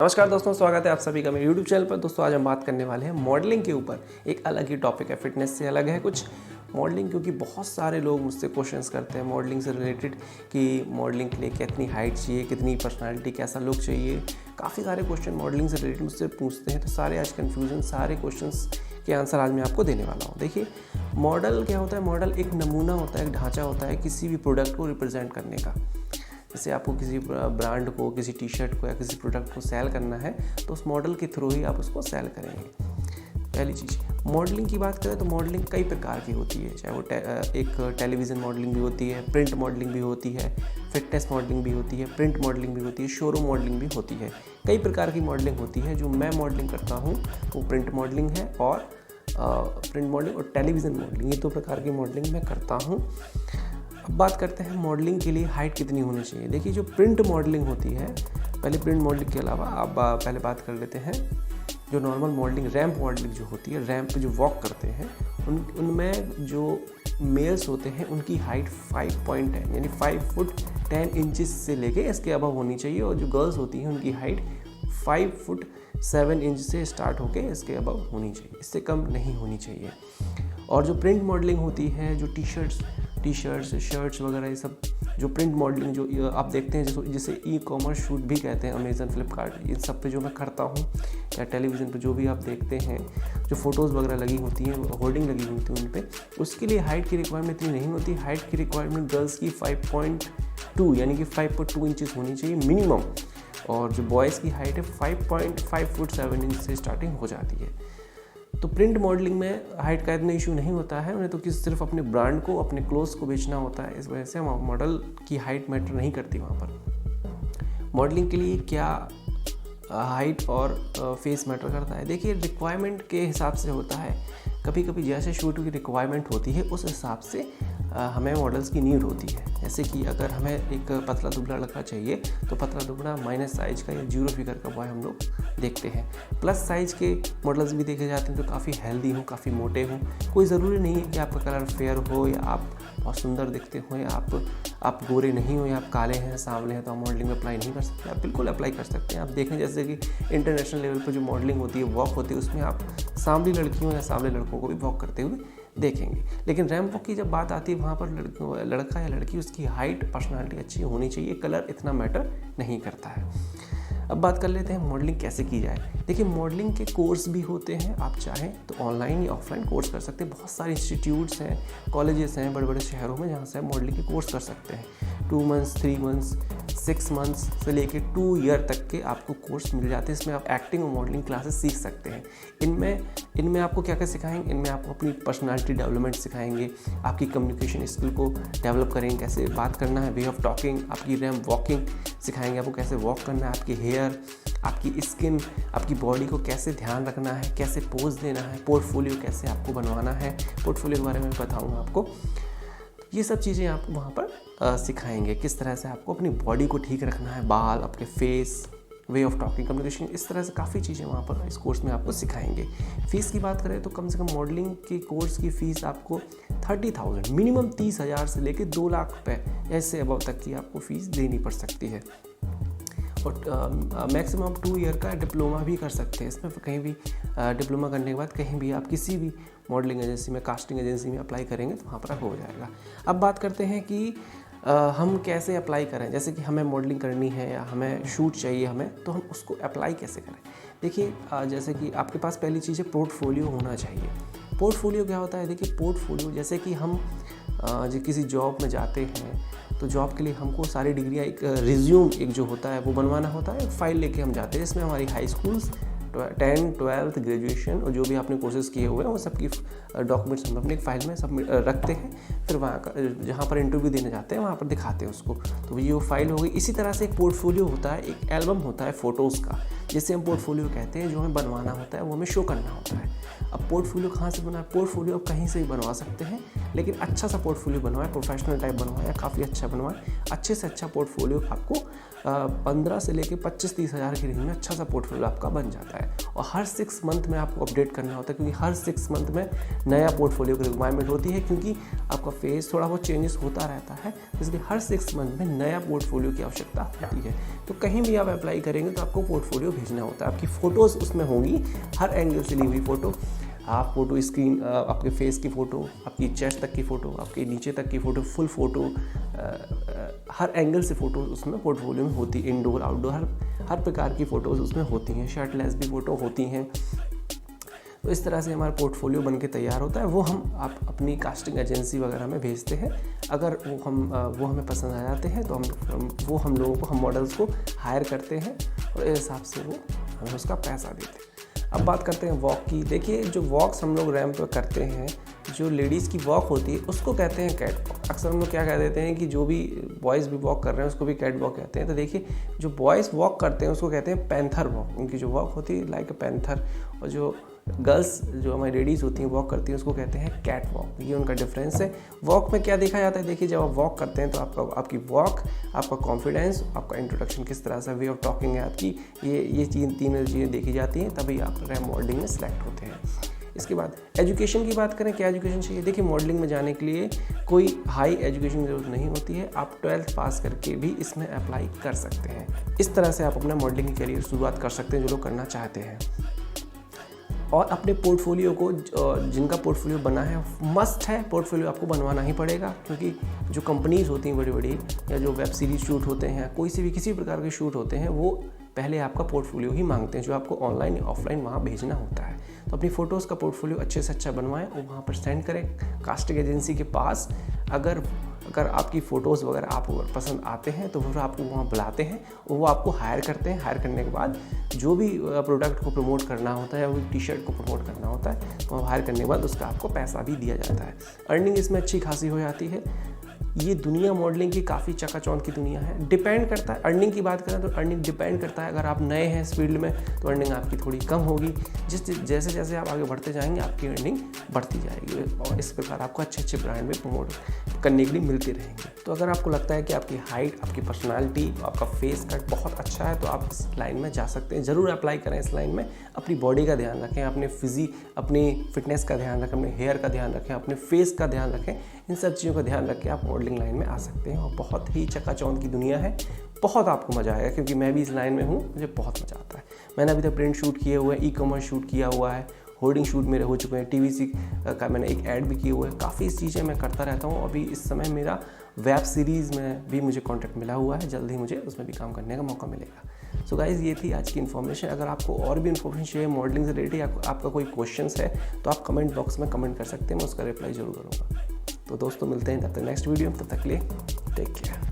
नमस्कार दोस्तों, स्वागत है आप सभी का मेरे YouTube चैनल पर। दोस्तों आज हम बात करने वाले हैं मॉडलिंग के ऊपर। एक अलग ही टॉपिक है, फिटनेस से अलग है कुछ मॉडलिंग, क्योंकि बहुत सारे लोग मुझसे क्वेश्चंस करते हैं मॉडलिंग से रिलेटेड कि मॉडलिंग के लिए कितनी हाइट चाहिए, कितनी पर्सनालिटी, कैसा लुक चाहिए। काफ़ी सारे क्वेश्चन मॉडलिंग से रिलेटेड मुझसे पूछते हैं, तो सारे आज कन्फ्यूजन, सारे क्वेश्चंस के आंसर आज मैं आपको देने वाला हूँ। देखिए, मॉडल क्या होता है? मॉडल एक नमूना होता है, एक ढांचा होता है किसी भी प्रोडक्ट को रिप्रेजेंट करने का। जैसे आपको किसी ब्रांड को, किसी टी शर्ट को या किसी प्रोडक्ट को सेल करना है, तो उस मॉडल के थ्रू ही आप उसको सेल करेंगे। पहली चीज़, मॉडलिंग की बात करें तो मॉडलिंग कई प्रकार की होती है। चाहे वो एक टेलीविज़न मॉडलिंग भी होती है, प्रिंट मॉडलिंग भी होती है, फिटनेस मॉडलिंग भी होती है, प्रिंट मॉडलिंग भी होती है, शोरूम मॉडलिंग भी होती है। कई प्रकार की मॉडलिंग होती है। जो मैं मॉडलिंग करता हूँ वो प्रिंट मॉडलिंग है, और प्रिंट मॉडलिंग और टेलीविज़न मॉडलिंग, ये दो प्रकार की मॉडलिंग मैं करता हूँ। अब बात करते हैं मॉडलिंग के लिए हाइट कितनी होनी चाहिए। देखिए, जो प्रिंट मॉडलिंग होती है, पहले प्रिंट मॉडलिंग के अलावा आप पहले बात कर लेते हैं जो नॉर्मल मॉडलिंग, रैंप मॉडलिंग जो होती है, रैंप पे जो वॉक करते हैं उनमें जो मेल्स होते हैं उनकी हाइट 5.10 यानी 5 फुट 10 इंचेस से लेके इसके अबव होनी चाहिए, और जो गर्ल्स होती हैं उनकी हाइट 5 फुट 7 इंच से स्टार्ट होके इसके अबव होनी चाहिए, इससे कम नहीं होनी चाहिए। और जो प्रिंट मॉडलिंग होती है, जो टी शर्ट्स शर्ट्स वगैरह, ये सब जो प्रिंट मॉडलिंग जो आप देखते हैं, जिसे ई कॉमर्स शूट भी कहते हैं, अमेज़न, फ्लिपकार्ट, इन सब पे जो मैं करता हूँ, या टेलीविज़न पे जो भी आप देखते हैं, जो फ़ोटोज़ वगैरह लगी होती हैं, होर्डिंग लगी होती है उन पे, उसके लिए हाइट की रिक्वायरमेंट इतनी नहीं होती। हाइट की रिक्वायरमेंट गर्ल्स की 5.2 यानी कि 5.2 इंचज़ होनी चाहिए मिनिमम, और जो बॉयज़ की हाइट है 5.5 फुट 7 इंच से स्टार्टिंग हो जाती है। तो प्रिंट मॉडलिंग में हाइट का इतना इशू नहीं होता है, उन्हें तो सिर्फ अपने ब्रांड को, अपने क्लोथ्स को बेचना होता है। इस वजह से मॉडल की हाइट मैटर नहीं करती वहाँ पर। मॉडलिंग के लिए क्या हाइट और फेस मैटर करता है? देखिए, रिक्वायरमेंट के हिसाब से होता है। कभी कभी जैसे शूट की रिक्वायरमेंट होती है उस हिसाब से हमें मॉडल्स की नीड होती है। जैसे कि अगर हमें एक पतला दुबला लड़का चाहिए, तो पतला दुबला माइनस साइज का या 0 फिगर का बॉय हम लोग देखते हैं। प्लस साइज के मॉडल्स भी देखे जाते हैं जो काफ़ी हेल्दी हों, काफ़ी मोटे हों। कोई ज़रूरी नहीं है कि आपका कलर फेयर हो, या आप बहुत सुंदर दिखते हो, या आप गोरे नहीं हो, या आप काले हैं, सांवले हैं, तो आप मॉडलिंग में अप्लाई नहीं कर सकते। आप बिल्कुल अप्लाई कर सकते हैं। आप देखें जैसे कि इंटरनेशनल लेवल पर जो मॉडलिंग होती है, वॉक होती है, उसमें आप सांवली लड़कियों या सांवले लड़कों को भी वॉक करते हुए देखेंगे। लेकिन रैंप वॉक की जब बात आती है, वहाँ पर लड़का या लड़की, उसकी हाइट, पर्सनालिटी अच्छी होनी चाहिए, कलर इतना मैटर नहीं करता है। अब बात कर लेते हैं मॉडलिंग कैसे की जाए। देखिए, मॉडलिंग के कोर्स भी होते हैं। आप चाहें तो ऑनलाइन या ऑफलाइन कोर्स कर सकते हैं। बहुत सारे इंस्टीट्यूट्स हैं, कॉलेजेस हैं बड़े बड़े शहरों में, जहाँ से आप मॉडलिंग के कोर्स कर सकते हैं। 2 मंथ्स, 3 मंथ्स, 6 मंथ्स से लेके 2 ईयर तक के आपको कोर्स मिल जाते हैं। इसमें आप एक्टिंग और मॉडलिंग क्लासेस सीख सकते हैं। इनमें आपको क्या क्या सिखाएंगे? इनमें आपको अपनी पर्सनालिटी डेवलपमेंट सिखाएंगे, आपकी कम्युनिकेशन स्किल को डेवलप करेंगे, कैसे बात करना है, वे ऑफ टॉकिंग, आपकी रैंप वॉकिंग सिखाएंगे, आपको कैसे वॉक करना है, आपकी हेयर, आपकी स्किन, आपकी बॉडी को कैसे ध्यान रखना है, कैसे पोज देना है, पोर्टफोलियो कैसे आपको बनवाना है, पोर्टफोलियो के बारे में बताऊँगा आपको। ये सब चीज़ें आपको वहाँ पर सिखाएंगे, किस तरह से आपको अपनी बॉडी को ठीक रखना है, बाल, आपके face, way of talking, communication, इस तरह से काफ़ी चीज़ें वहाँ पर इस कोर्स में आपको सिखाएंगे। फ़ीस की बात करें तो कम से कम मॉडलिंग के कोर्स की फ़ीस आपको 30,000 मिनिमम 30,000 से लेकर 2 लाख रुपये ऐसे अबव तक की आपको फ़ीस देनी पड़ सकती है। और मैक्सिमम 2 ईयर का डिप्लोमा भी कर सकते हैं। इसमें कहीं भी डिप्लोमा करने के बाद कहीं भी आप किसी भी मॉडलिंग एजेंसी में, कास्टिंग एजेंसी में अप्लाई करेंगे तो वहाँ पर हो जाएगा। अब बात करते हैं कि हम कैसे अप्लाई करें। जैसे कि हमें मॉडलिंग करनी है या हमें शूट चाहिए हमें, तो हम उसको अप्लाई कैसे करें? देखिए, जैसे कि आपके पास पहली चीज़ है, पोर्टफोलियो होना चाहिए। पोर्टफोलियो क्या होता है? देखिए, पोर्टफोलियो जैसे कि हम जो किसी जॉब में जाते हैं, तो जॉब के लिए हमको सारी डिग्रियाँ, एक रिज्यूम एक जो होता है वो बनवाना होता है। एक फ़ाइल लेके हम जाते हैं, इसमें हमारी high schools, 10th 12th graduation और जो भी आपने कोर्सेज किए हुए हैं वो सबकी डॉक्यूमेंट्स हम अपने एक फ़ाइल में सबमिट रखते हैं। फिर वहाँ का जहाँ पर इंटरव्यू देने जाते हैं वहाँ पर दिखाते हैं उसको, तो ये वो फाइल हो गई। इसी तरह से एक पोर्टफोलियो होता है, एक एल्बम होता है फ़ोटोज़ का, जिसे हम पोर्टफोलियो कहते हैं। जो हमें बनवाना होता है वो हमें शो करना होता है। अब पोर्टफोलियो कहाँ से बना? पोर्टफोलियो आप कहीं से भी बनवा सकते हैं, लेकिन अच्छा सा पोर्टफोलियो बनवाएं, प्रोफेशनल टाइप बनवाएं या काफ़ी अच्छा बनवाएं। अच्छे से अच्छा पोर्टफोलियो आपको 15 से लेकर 25-30 हज़ार की रेंज में अच्छा सा पोर्टफोलियो आपका बन जाता है। और हर 6 मंथ में आपको अपडेट करना होता है, क्योंकि हर 6 मंथ में नया पोर्टफोलियो की रिक्वायरमेंट होती है, क्योंकि आपका फेस थोड़ा बहुत चेंजेस होता रहता है, इसलिए हर 6 मंथ में नया पोर्टफोलियो की आवश्यकता होती है। तो कहीं भी आप अप्लाई करेंगे तो आपको पोर्टफोलियो भेजना होता है। आपकी फ़ोटोज़ उसमें होंगी, हर एंगल से ली हुई फ़ोटो, आप फोटो स्क्रीन, आपके फेस की फ़ोटो, आपकी चेस्ट तक की फ़ोटो, आपके नीचे तक की फ़ोटो, फुल फ़ोटो, हर एंगल से फ़ोटो उसमें पोर्टफोलियो में होती है। इंडोर आउटडोर हर प्रकार की फ़ोटोज़ उसमें होती हैं, शर्टलेस भी फ़ोटो होती हैं। तो इस तरह से हमारा पोर्टफोलियो बन के तैयार होता है। वो हम आप अपनी कास्टिंग एजेंसी वगैरह में भेजते हैं। अगर वो हमें पसंद आ जाते हैं तो हम लोगों को, हम मॉडल्स को हायर करते हैं और इस हिसाब से वो हमें उसका पैसा देते हैं। अब बात करते हैं वॉक की। देखिए, जो वॉक्स हम लोग रैंप पर करते हैं, जो लेडीज़ की वॉक होती है उसको कहते हैं कैट वॉक। अक्सर हम लोग क्या कह देते हैं कि जो भी बॉयज़ भी वॉक कर रहे हैं उसको भी कैट वॉक कहते हैं। तो देखिए, जो बॉयज़ वॉक करते हैं उसको कहते हैं पैंथर वॉक। उनकी जो वॉक होती है लाइक अ पैंथर, और जो गर्ल्स, जो हमारी लेडीज़ होती हैं वॉक करती हैं, उसको कहते हैं कैट वॉक। ये उनका डिफरेंस है। वॉक में क्या देखा जाता है, देखिए जब आप वॉक करते हैं तो आपकी वॉक, आपका कॉन्फिडेंस, आपका इंट्रोडक्शन किस तरह से, वे ऑफ टॉकिंग है आपकी, ये तीन चीज़ें देखी जाती हैं, तभी आप रैंप मॉडलिंग में सेलेक्ट होते हैं। इसके बाद एजुकेशन की बात करें, क्या एजुकेशन चाहिए। देखिए, मॉडलिंग में जाने के लिए कोई हाई एजुकेशन की ज़रूरत नहीं होती है। आप 12th पास करके भी इसमें अप्लाई कर सकते हैं। इस तरह से आप अपना मॉडलिंग की करियर शुरुआत कर सकते हैं, जो लोग करना चाहते हैं। और अपने पोर्टफोलियो को, जिनका पोर्टफोलियो बना है, मस्ट है पोर्टफोलियो आपको बनवाना ही पड़ेगा, क्योंकि जो कंपनीज़ होती हैं बड़ी बड़ी, या जो वेब सीरीज़ शूट होते हैं, कोई से भी किसी प्रकार के शूट होते हैं, वो पहले आपका पोर्टफोलियो ही मांगते हैं, जो आपको ऑनलाइन या ऑफलाइन वहाँ भेजना होता है। तो अपनी फ़ोटोज़ का पोर्टफोलियो अच्छे से अच्छा बनवाएं और वहाँ पर सेंड करें कास्टिंग एजेंसी के पास। अगर आपकी फ़ोटोज़ वगैरह आपको पसंद आते हैं तो फिर आपको वहाँ बुलाते हैं और वो आपको हायर करते हैं। हायर करने के बाद जो भी प्रोडक्ट को प्रमोट करना होता है, वो टी-शर्ट को प्रमोट करना होता है, तो हायर करने के बाद उसका आपको पैसा भी दिया जाता है। अर्निंग इसमें अच्छी खासी हो जाती है। ये दुनिया मॉडलिंग की काफ़ी चकाचौंध की दुनिया है। डिपेंड करता है, अर्निंग की बात करें तो अर्निंग डिपेंड करता है। अगर आप नए हैं इस फील्ड में तो अर्निंग आपकी थोड़ी कम होगी। जैसे जैसे आप आगे बढ़ते जाएंगे आपकी अर्निंग बढ़ती जाएगी, और इस प्रकार आपको अच्छे ब्रांड में प्रमोट करने के लिए मिलते रहेंगे। तो अगर आपको लगता है कि आपकी हाइट, आपकी पर्सनालिटी, आपका फेस कट बहुत अच्छा है, तो आप इस लाइन में जा सकते हैं। ज़रूर अप्लाई करें इस लाइन में। अपनी बॉडी का ध्यान रखें, अपनी फिटनेस का ध्यान रखें, अपने हेयर का ध्यान रखें, अपने फेस का ध्यान रखें। इन सब चीज़ों का ध्यान रख के आप मॉडलिंग लाइन में आ सकते हैं। और बहुत ही चकाचौंध की दुनिया है, बहुत आपको मज़ा आएगा, क्योंकि मैं भी इस लाइन में हूँ, मुझे बहुत मज़ा आता है। मैंने अभी तक प्रिंट शूट किए हुए हैं, ई-कॉमर्स शूट किया हुआ है, होर्डिंग शूट मेरे हो चुके हैं, टीवीसी का मैंने एक ऐड भी किए हुए हैं। काफ़ी चीज़ें मैं करता रहता हूँ। अभी इस समय मेरा वेब सीरीज़ में भी मुझे कॉन्ट्रैक्ट मिला हुआ है, जल्द ही मुझे उसमें भी काम करने का मौका मिलेगा। सो गाइज़, ये थी आज की इन्फॉर्मेशन। अगर आपको और भी इन्फॉर्मेशन चाहिए मॉडलिंग से रिलेटेड, आपका कोई क्वेश्चंस है तो आप कमेंट बॉक्स में कमेंट कर सकते हैं, मैं उसका रिप्लाई ज़रूर करूँगा। तो दोस्तों, मिलते हैं तब तक नेक्स्ट वीडियो में। तब तक के लिए टेक केयर।